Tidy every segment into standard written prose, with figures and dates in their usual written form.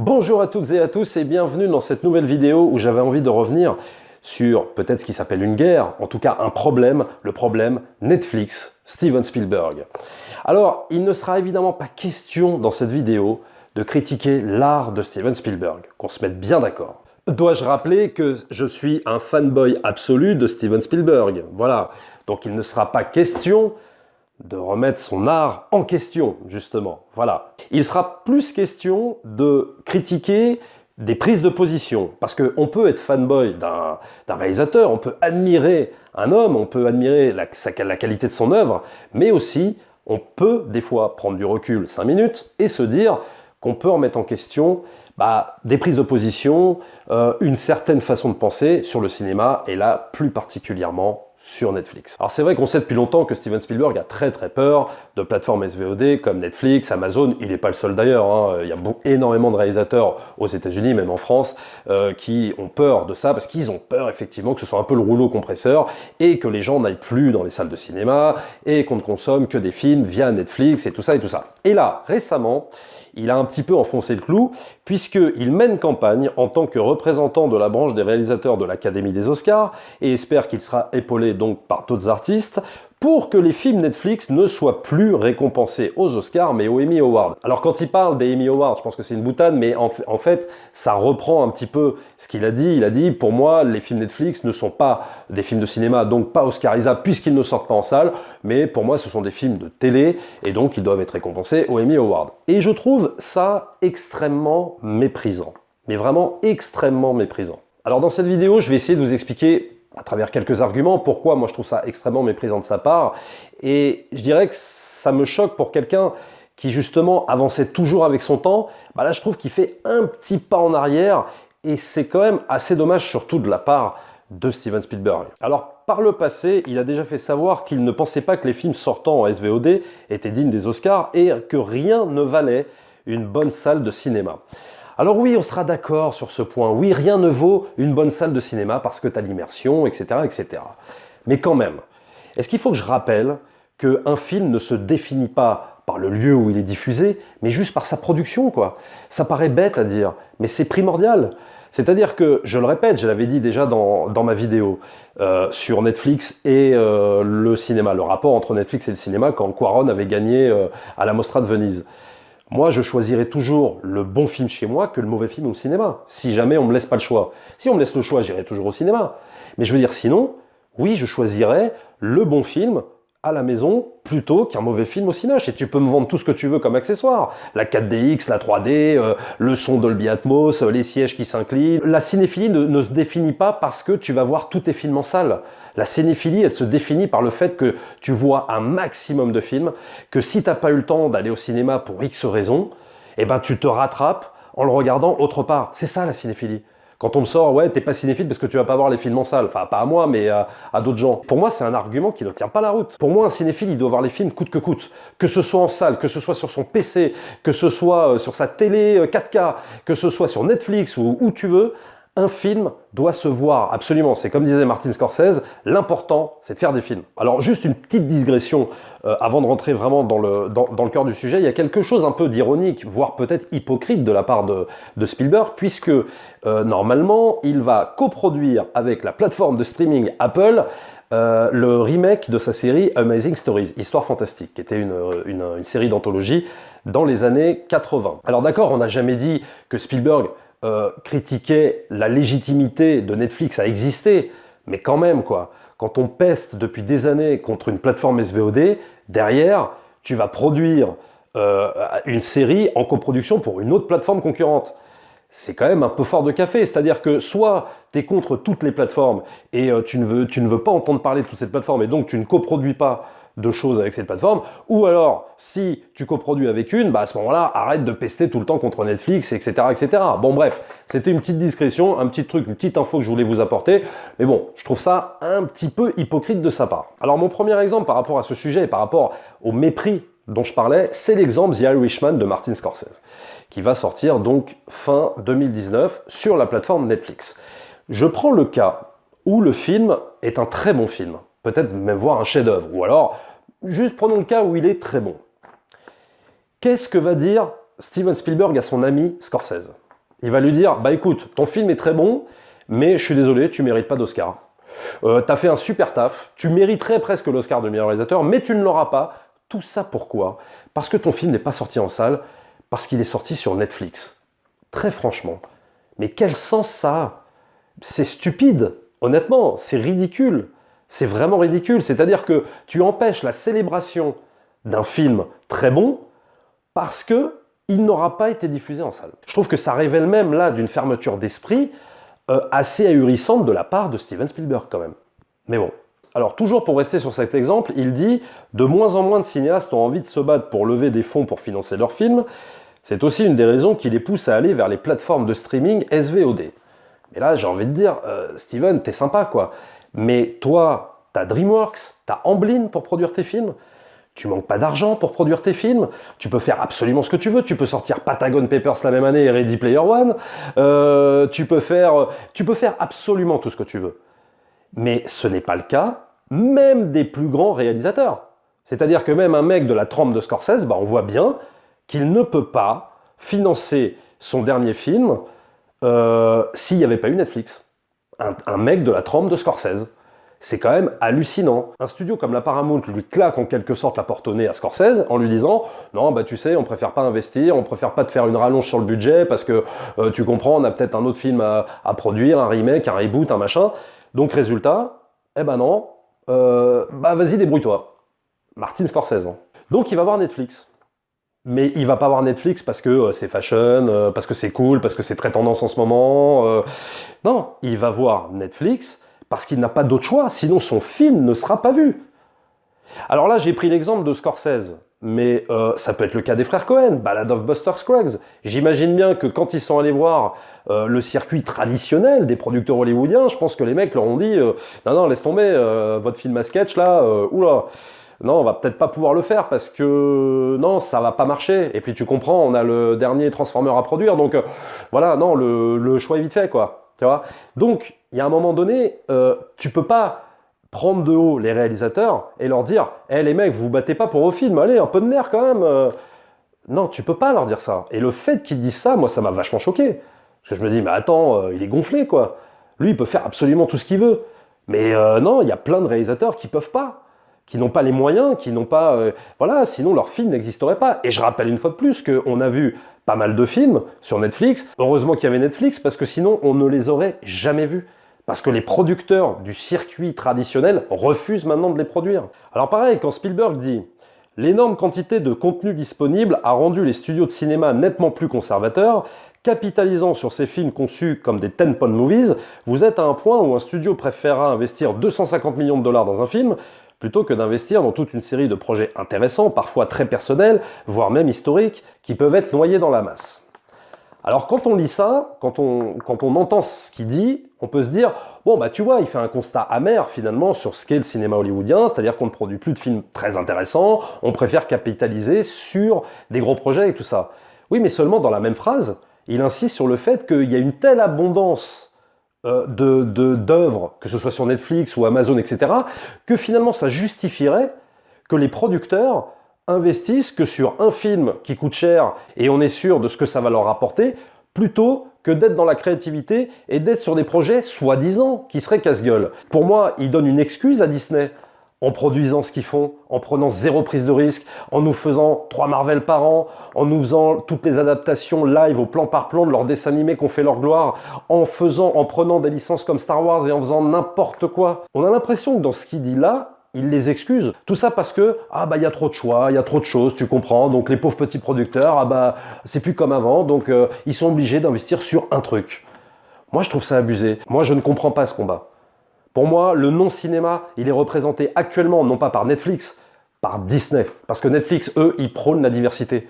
Bonjour à toutes et à tous et bienvenue dans cette nouvelle vidéo où j'avais envie de revenir sur peut-être ce qui s'appelle une guerre, en tout cas un problème, le problème Netflix, Steven Spielberg. Alors, il ne sera évidemment pas question dans cette vidéo de critiquer l'art de Steven Spielberg, qu'on se mette bien d'accord. Dois-je rappeler que je suis un fanboy absolu de Steven Spielberg, voilà. Donc il ne sera pas question de remettre son art en question, justement. Voilà. Il sera plus question de critiquer des prises de position. Parce qu'on peut être fanboy d'un réalisateur, on peut admirer un homme, on peut admirer la qualité de son œuvre, mais aussi, on peut des fois prendre du recul 5 minutes et se dire qu'on peut remettre en question des prises de position, une certaine façon de penser sur le cinéma, et là, plus particulièrement sur Netflix. Alors c'est vrai qu'on sait depuis longtemps que Steven Spielberg a très peur de plateformes SVOD comme Netflix, Amazon, il n'est pas le seul d'ailleurs, hein. Il y a énormément de réalisateurs aux États-Unis, même en France, qui ont peur de ça, parce qu'ils ont peur effectivement que ce soit un peu le rouleau compresseur, et que les gens n'aillent plus dans les salles de cinéma, et qu'on ne consomme que des films via Netflix, et tout ça et tout ça. Et là, récemment, il a un petit peu enfoncé le clou, puisqu'il mène campagne en tant que représentant de la branche des réalisateurs de l'Académie des Oscars, et espère qu'il sera épaulé donc par d'autres artistes, pour que les films Netflix ne soient plus récompensés aux Oscars, mais aux Emmy Awards. Alors quand il parle des Emmy Awards, je pense que c'est une boutade, mais en fait, ça reprend un petit peu ce qu'il a dit. Il a dit, pour moi, les films Netflix ne sont pas des films de cinéma, donc pas oscarisables, puisqu'ils ne sortent pas en salle, mais pour moi, ce sont des films de télé, et donc ils doivent être récompensés aux Emmy Awards. Et je trouve ça extrêmement méprisant, mais vraiment extrêmement méprisant. Alors dans cette vidéo, je vais essayer de vous expliquer à travers quelques arguments, pourquoi moi je trouve ça extrêmement méprisant de sa part, et je dirais que ça me choque pour quelqu'un qui justement avançait toujours avec son temps. Là je trouve qu'il fait un petit pas en arrière, et c'est quand même assez dommage, surtout de la part de Steven Spielberg. Alors par le passé, il a déjà fait savoir qu'il ne pensait pas que les films sortant en SVOD étaient dignes des Oscars, et que rien ne valait une bonne salle de cinéma. Alors oui, on sera d'accord sur ce point. Oui, rien ne vaut une bonne salle de cinéma parce que tu as l'immersion, etc., etc. Mais quand même, est-ce qu'il faut que je rappelle qu'un film ne se définit pas par le lieu où il est diffusé, mais juste par sa production, quoi. Ça paraît bête à dire, mais c'est primordial. C'est-à-dire que, je le répète, je l'avais dit déjà dans ma vidéo sur Netflix et le cinéma, le rapport entre Netflix et le cinéma quand Cuarón avait gagné à la Mostra de Venise. Moi, je choisirais toujours le bon film chez moi que le mauvais film au cinéma, si jamais on me laisse pas le choix. Si on me laisse le choix, j'irai toujours au cinéma. Mais je veux dire, sinon, oui, je choisirais le bon film à la maison plutôt qu'un mauvais film au cinéma. Et tu peux me vendre tout ce que tu veux comme accessoire. La 4DX, la 3D, le son Dolby Atmos, les sièges qui s'inclinent. La cinéphilie ne se définit pas parce que tu vas voir tous tes films en salle. La cinéphilie, elle se définit par le fait que tu vois un maximum de films, que si tu n'as pas eu le temps d'aller au cinéma pour X raisons, tu te rattrapes en le regardant autre part. C'est ça la cinéphilie. Quand on me sort, ouais, t'es pas cinéphile parce que tu vas pas voir les films en salle. Enfin, pas à moi, mais à d'autres gens. Pour moi, c'est un argument qui ne tient pas la route. Pour moi, un cinéphile, il doit voir les films coûte que coûte. Que ce soit en salle, que ce soit sur son PC, que ce soit sur sa télé 4K, que ce soit sur Netflix ou où tu veux, un film doit se voir, absolument. C'est comme disait Martin Scorsese, l'important, c'est de faire des films. Alors, juste une petite digression, avant de rentrer vraiment dans le cœur du sujet, il y a quelque chose un peu d'ironique, voire peut-être hypocrite de la part de Spielberg, puisque normalement, il va coproduire avec la plateforme de streaming Apple le remake de sa série Amazing Stories, Histoire fantastique, qui était une série d'anthologie dans les années 80. Alors d'accord, on n'a jamais dit que Spielberg critiquait la légitimité de Netflix à exister, mais quand même quoi, quand on peste depuis des années contre une plateforme SVOD, derrière, tu vas produire une série en coproduction pour une autre plateforme concurrente. C'est quand même un peu fort de café, c'est-à-dire que soit tu es contre toutes les plateformes et tu ne veux pas entendre parler de toutes ces plateformes et donc tu ne coproduis pas de choses avec cette plateforme, ou alors, si tu coproduis avec une, à ce moment-là, arrête de pester tout le temps contre Netflix, etc., etc. Bon bref, c'était une petite discrétion, un petit truc, une petite info que je voulais vous apporter, mais bon, je trouve ça un petit peu hypocrite de sa part. Alors mon premier exemple par rapport à ce sujet et par rapport au mépris dont je parlais, c'est l'exemple The Irishman de Martin Scorsese, qui va sortir donc fin 2019 sur la plateforme Netflix. Je prends le cas où le film est un très bon film, peut-être même voir un chef-d'œuvre, ou alors, juste prenons le cas où il est très bon. Qu'est-ce que va dire Steven Spielberg à son ami Scorsese? Il va lui dire, bah écoute, ton film est très bon, mais je suis désolé, tu mérites pas d'Oscar. T'as fait un super taf, tu mériterais presque l'Oscar de meilleur réalisateur, mais tu ne l'auras pas. Tout ça pourquoi? Parce que ton film n'est pas sorti en salle, parce qu'il est sorti sur Netflix. Très franchement. Mais quel sens ça a? C'est stupide, honnêtement, c'est ridicule. C'est vraiment ridicule. C'est-à-dire que tu empêches la célébration d'un film très bon parce que il n'aura pas été diffusé en salle. Je trouve que ça révèle même là d'une fermeture d'esprit assez ahurissante de la part de Steven Spielberg quand même. Mais bon. Alors toujours pour rester sur cet exemple, il dit « De moins en moins de cinéastes ont envie de se battre pour lever des fonds pour financer leurs films. C'est aussi une des raisons qui les pousse à aller vers les plateformes de streaming SVOD. » Et là, j'ai envie de dire, Steven, t'es sympa quoi. Mais toi, t'as DreamWorks, t'as Amblin pour produire tes films. Tu manques pas d'argent pour produire tes films. Tu peux faire absolument ce que tu veux. Tu peux sortir Patagon Papers la même année et Ready Player One. Tu peux faire absolument tout ce que tu veux. Mais ce n'est pas le cas, même des plus grands réalisateurs. C'est-à-dire que même un mec de la trempe de Scorsese, bah, on voit bien qu'il ne peut pas financer son dernier film s'il n'y avait pas eu Netflix. Un mec de la trempe de Scorsese. C'est quand même hallucinant. Un studio comme la Paramount lui claque en quelque sorte la porte au nez à Scorsese en lui disant « Non, bah tu sais, on préfère pas investir, on préfère pas te faire une rallonge sur le budget parce que tu comprends, on a peut-être un autre film à produire, un remake, un reboot, un machin. Donc résultat, eh ben non, bah vas-y débrouille-toi. » Martin Scorsese. Donc il va voir Netflix. Mais il va pas voir Netflix parce que c'est fashion, parce que c'est cool, parce que c'est très tendance en ce moment. Non, il va voir Netflix parce qu'il n'a pas d'autre choix, sinon son film ne sera pas vu. Alors là, j'ai pris l'exemple de Scorsese, mais ça peut être le cas des frères Cohen, Ballad of Buster Scruggs. J'imagine bien que quand ils sont allés voir le circuit traditionnel des producteurs hollywoodiens, je pense que les mecs leur ont dit non, non, laisse tomber, votre film à sketch là, oula, non, on va peut-être pas pouvoir le faire parce que non, ça va pas marcher. Et puis tu comprends, on a le dernier Transformer à produire, donc voilà, non, le choix est vite fait, quoi. Tu vois. Donc, il y a un moment donné, tu peux pas prendre de haut les réalisateurs et leur dire « Eh les mecs, vous vous battez pas pour vos films, allez, un peu de nerf quand même !» Non, tu peux pas leur dire ça. Et le fait qu'ils disent ça, moi, ça m'a vachement choqué. Parce que je me dis « Mais attends, il est gonflé, quoi. Lui, il peut faire absolument tout ce qu'il veut. » Mais non, il y a plein de réalisateurs qui peuvent pas, qui n'ont pas les moyens, qui n'ont pas... voilà, sinon leur film n'existerait pas. Et je rappelle une fois de plus qu'on a vu pas mal de films sur Netflix. Heureusement qu'il y avait Netflix, parce que sinon, on ne les aurait jamais vus. Parce que les producteurs du circuit traditionnel refusent maintenant de les produire. Alors pareil, quand Spielberg dit « L'énorme quantité de contenu disponible a rendu les studios de cinéma nettement plus conservateurs. Capitalisant sur ces films conçus comme des 10-pound movies, vous êtes à un point où un studio préférera investir 250 millions de dollars dans un film plutôt que d'investir dans toute une série de projets intéressants, parfois très personnels, voire même historiques, qui peuvent être noyés dans la masse. » Alors quand on lit ça, quand on entend ce qu'il dit, on peut se dire « Bon bah tu vois, il fait un constat amer finalement sur ce qu'est le cinéma hollywoodien, c'est-à-dire qu'on ne produit plus de films très intéressants, on préfère capitaliser sur des gros projets et tout ça. » Oui, mais seulement dans la même phrase, il insiste sur le fait qu'il y a une telle abondance d'œuvres, que ce soit sur Netflix ou Amazon, etc., que finalement ça justifierait que les producteurs investissent que sur un film qui coûte cher et on est sûr de ce que ça va leur rapporter, plutôt que d'être dans la créativité et d'être sur des projets soi-disant qui seraient casse-gueule. Pour moi, ils donnent une excuse à Disney en produisant ce qu'ils font, en prenant zéro prise de risque, en nous faisant 3 Marvel par an, en nous faisant toutes les adaptations live au plan par plan de leurs dessins animés qu'on fait leur gloire, en prenant des licences comme Star Wars et en faisant n'importe quoi. On a l'impression que dans ce qu'il dit là, il les excuse. Tout ça parce que, ah bah il y a trop de choix, il y a trop de choses, tu comprends, donc les pauvres petits producteurs, ah bah c'est plus comme avant, donc ils sont obligés d'investir sur un truc. Moi je trouve ça abusé. Moi je ne comprends pas ce combat. Pour moi, le non-cinéma, il est représenté actuellement non pas par Netflix, par Disney. Parce que Netflix, eux, ils prônent la diversité.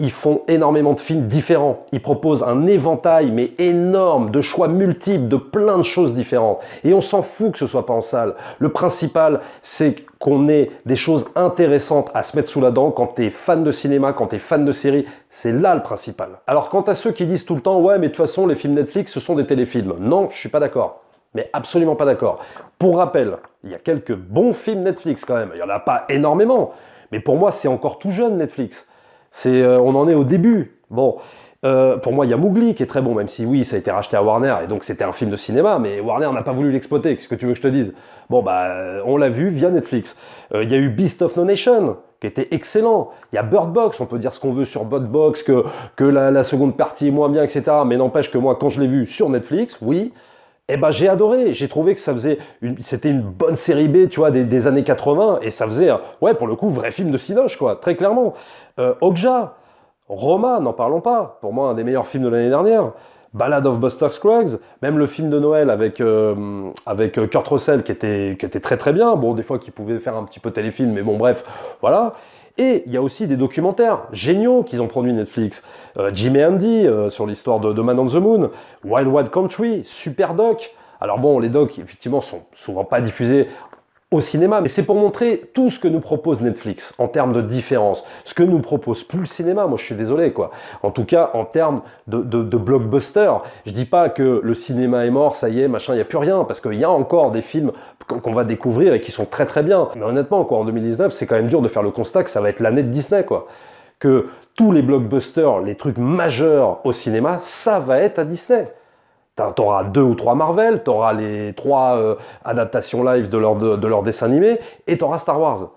Ils font énormément de films différents. Ils proposent un éventail, mais énorme, de choix multiples, de plein de choses différentes. Et on s'en fout que ce soit pas en salle. Le principal, c'est qu'on ait des choses intéressantes à se mettre sous la dent quand tu es fan de cinéma, quand tu es fan de séries. C'est là le principal. Alors, quant à ceux qui disent tout le temps « Ouais, mais de toute façon, les films Netflix, ce sont des téléfilms ». Non, je suis pas d'accord. Mais absolument pas d'accord. Pour rappel, il y a quelques bons films Netflix quand même. Il n'y en a pas énormément. Mais pour moi, c'est encore tout jeune Netflix. On en est au début. Bon. Pour moi, il y a Mowgli qui est très bon, même si oui, ça a été racheté à Warner, et donc c'était un film de cinéma, mais Warner n'a pas voulu l'exploiter, qu'est-ce que tu veux que je te dise? Bon, bah, on l'a vu via Netflix. Il y a eu Beast of No Nation, qui était excellent. Il y a Bird Box, on peut dire ce qu'on veut sur Bird Box, que la seconde partie est moins bien, etc. Mais n'empêche que moi, quand je l'ai vu sur Netflix, oui, eh ben, j'ai adoré. J'ai trouvé que c'était une bonne série B, tu vois, des années 80, et ça faisait, ouais, pour le coup, vrai film de cinoche, quoi, très clairement. Okja, Roma, n'en parlons pas. Pour moi, un des meilleurs films de l'année dernière. Ballad of Buster Scruggs, même le film de Noël avec Kurt Russell qui était très très bien. Bon, des fois, qui pouvait faire un petit peu téléfilm, mais bon, bref, voilà. Et il y a aussi des documentaires géniaux qu'ils ont produits Netflix. Jim et Andy sur l'histoire de Man on the Moon, Wild Wild Country, super doc. Alors bon, les docs, effectivement, sont souvent pas diffusés au cinéma, mais c'est pour montrer tout ce que nous propose Netflix en termes de différence, ce que nous propose plus le cinéma. Moi, je suis désolé, quoi. En tout cas, en termes de blockbuster, je dis pas que le cinéma est mort, ça y est, machin, il n'y a plus rien, parce qu'il y a encore des films qu'on va découvrir et qui sont très très bien. Mais honnêtement, quoi, en 2019, c'est quand même dur de faire le constat que ça va être l'année de Disney, quoi. Que tous les blockbusters, les trucs majeurs au cinéma, ça va être à Disney. T'auras 2 ou 3 Marvel, t'auras les 3 adaptations live de leur dessin animé, et t'auras Star Wars.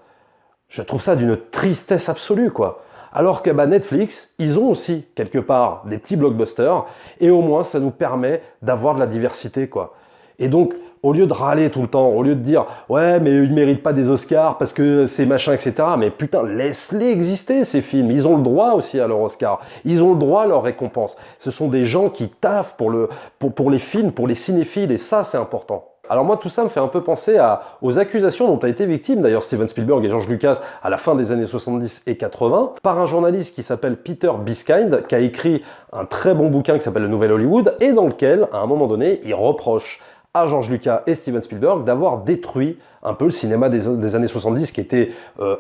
Je trouve ça d'une tristesse absolue, quoi. Alors que bah, Netflix, ils ont aussi, quelque part, des petits blockbusters, et au moins, ça nous permet d'avoir de la diversité, quoi. Et donc, au lieu de râler tout le temps, au lieu de dire « Ouais, mais ils ne méritent pas des Oscars parce que c'est machin, etc. » Mais putain, laisse-les exister, ces films. Ils ont le droit aussi à leur Oscar. Ils ont le droit à leur récompense. Ce sont des gens qui taffent pour les films, pour les cinéphiles, et ça, c'est important. Alors moi, tout ça me fait un peu penser aux accusations dont a été victime, d'ailleurs, Steven Spielberg et George Lucas à la fin des années 70 et 80, par un journaliste qui s'appelle Peter Biskind, qui a écrit un très bon bouquin qui s'appelle Le Nouvel Hollywood, et dans lequel, à un moment donné, il reproche à George Lucas et Steven Spielberg d'avoir détruit un peu le cinéma des années 70 qui était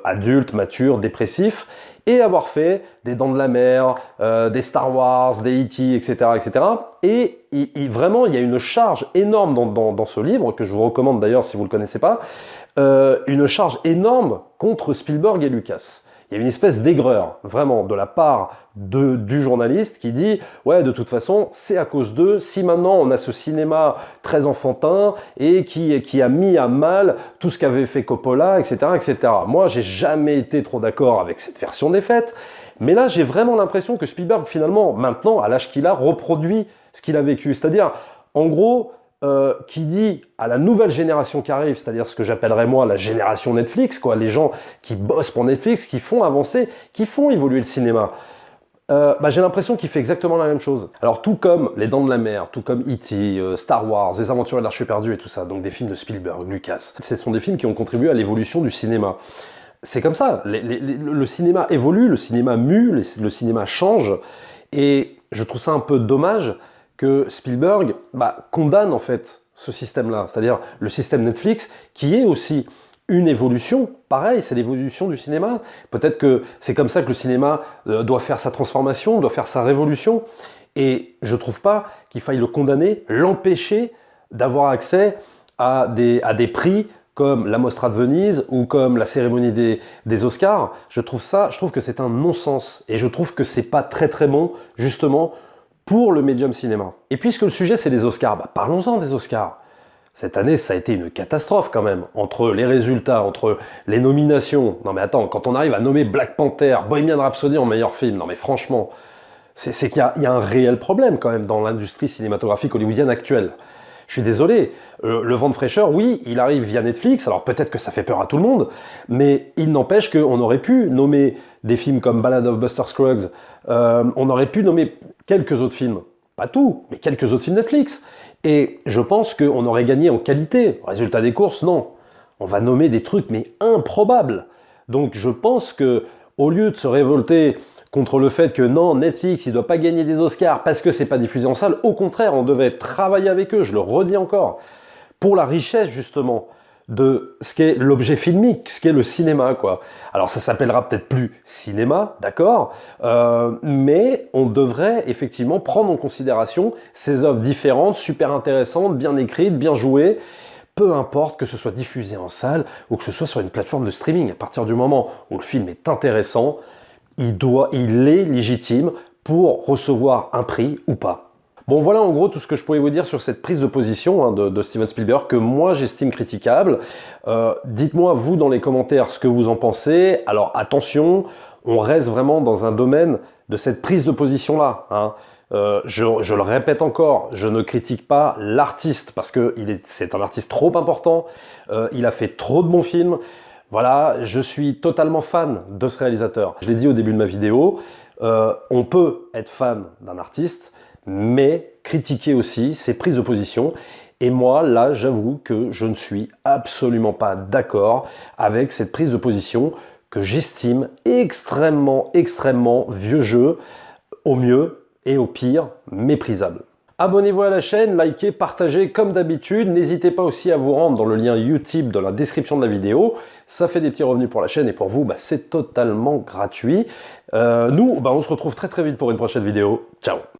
adulte, mature, dépressif, et avoir fait des Dents de la Mer, des Star Wars, des E.T., etc. etc. Et vraiment, il y a une charge énorme dans ce livre, que je vous recommande d'ailleurs si vous ne le connaissez pas, une charge énorme contre Spielberg et Lucas. Il y a une espèce d'aigreur, vraiment, de la part du journaliste qui dit « Ouais, de toute façon, c'est à cause d'eux, si maintenant on a ce cinéma très enfantin et qui a mis à mal tout ce qu'avait fait Coppola, etc. etc. » Moi, j'ai jamais été trop d'accord avec cette version des faits, mais là, j'ai vraiment l'impression que Spielberg, finalement, maintenant, à l'âge qu'il a, reproduit ce qu'il a vécu. C'est-à-dire, en gros, qui dit à la nouvelle génération qui arrive, c'est-à-dire ce que j'appellerais moi la génération Netflix, quoi, les gens qui bossent pour Netflix, qui font avancer, qui font évoluer le cinéma. Bah, j'ai l'impression qu'il fait exactement la même chose. Alors tout comme Les Dents de la Mer, tout comme E.T., Star Wars, Les Aventures de l'Arche perdue et tout ça, donc des films de Spielberg, Lucas, ce sont des films qui ont contribué à l'évolution du cinéma. C'est comme ça, le cinéma évolue, le cinéma mue, le cinéma change, et je trouve ça un peu dommage que Spielberg condamne en fait ce système-là, c'est-à-dire le système Netflix, qui est aussi une évolution. Pareil, c'est l'évolution du cinéma. Peut-être que c'est comme ça que le cinéma doit faire sa transformation, doit faire sa révolution. Et je ne trouve pas qu'il faille le condamner, l'empêcher d'avoir accès à des prix comme la Mostra de Venise ou comme la cérémonie des Oscars. Je trouve que c'est un non-sens. Et je trouve que c'est pas très très bon, justement, pour le médium cinéma. Et puisque le sujet c'est les Oscars, parlons-en des Oscars. Cette année, ça a été une catastrophe quand même, entre les résultats, entre les nominations. Non mais attends, quand on arrive à nommer Black Panther, Bohemian Rhapsody en meilleur film, non mais franchement, c'est qu'il y a un réel problème quand même dans l'industrie cinématographique hollywoodienne actuelle. Je suis désolé, Le Vent de fraîcheur, oui, il arrive via Netflix, alors peut-être que ça fait peur à tout le monde, mais il n'empêche qu'on aurait pu nommer des films comme Ballad of Buster Scruggs, on aurait pu nommer quelques autres films, pas tout, mais quelques autres films Netflix. Et je pense qu'on aurait gagné en qualité. Résultat des courses, non. On va nommer des trucs, mais improbables. Donc je pense que, au lieu de se révolter contre le fait que non, Netflix, il ne doit pas gagner des Oscars parce que c'est pas diffusé en salle, au contraire, on devait travailler avec eux, je le redis encore, pour la richesse justement de ce qu'est l'objet filmique, ce qu'est le cinéma, quoi. Alors ça s'appellera peut-être plus cinéma, d'accord, mais on devrait effectivement prendre en considération ces œuvres différentes, super intéressantes, bien écrites, bien jouées, peu importe que ce soit diffusé en salle ou que ce soit sur une plateforme de streaming. À partir du moment où le film est intéressant, il est légitime pour recevoir un prix ou pas. Bon, voilà en gros tout ce que je pouvais vous dire sur cette prise de position de Steven Spielberg que moi j'estime critiquable. Dites-moi vous dans les commentaires ce que vous en pensez. Alors attention, on reste vraiment dans un domaine de cette prise de position-là, hein. Je le répète encore, je ne critique pas l'artiste parce que c'est un artiste trop important, il a fait trop de bons films. Voilà, je suis totalement fan de ce réalisateur. Je l'ai dit au début de ma vidéo, on peut être fan d'un artiste, mais critiquer aussi ses prises de position. Et moi, là, j'avoue que je ne suis absolument pas d'accord avec cette prise de position que j'estime extrêmement, extrêmement vieux jeu, au mieux et au pire, méprisable. Abonnez-vous à la chaîne, likez, partagez comme d'habitude. N'hésitez pas aussi à vous rendre dans le lien Utip dans la description de la vidéo. Ça fait des petits revenus pour la chaîne et pour vous, c'est totalement gratuit. Nous, on se retrouve très très vite pour une prochaine vidéo. Ciao!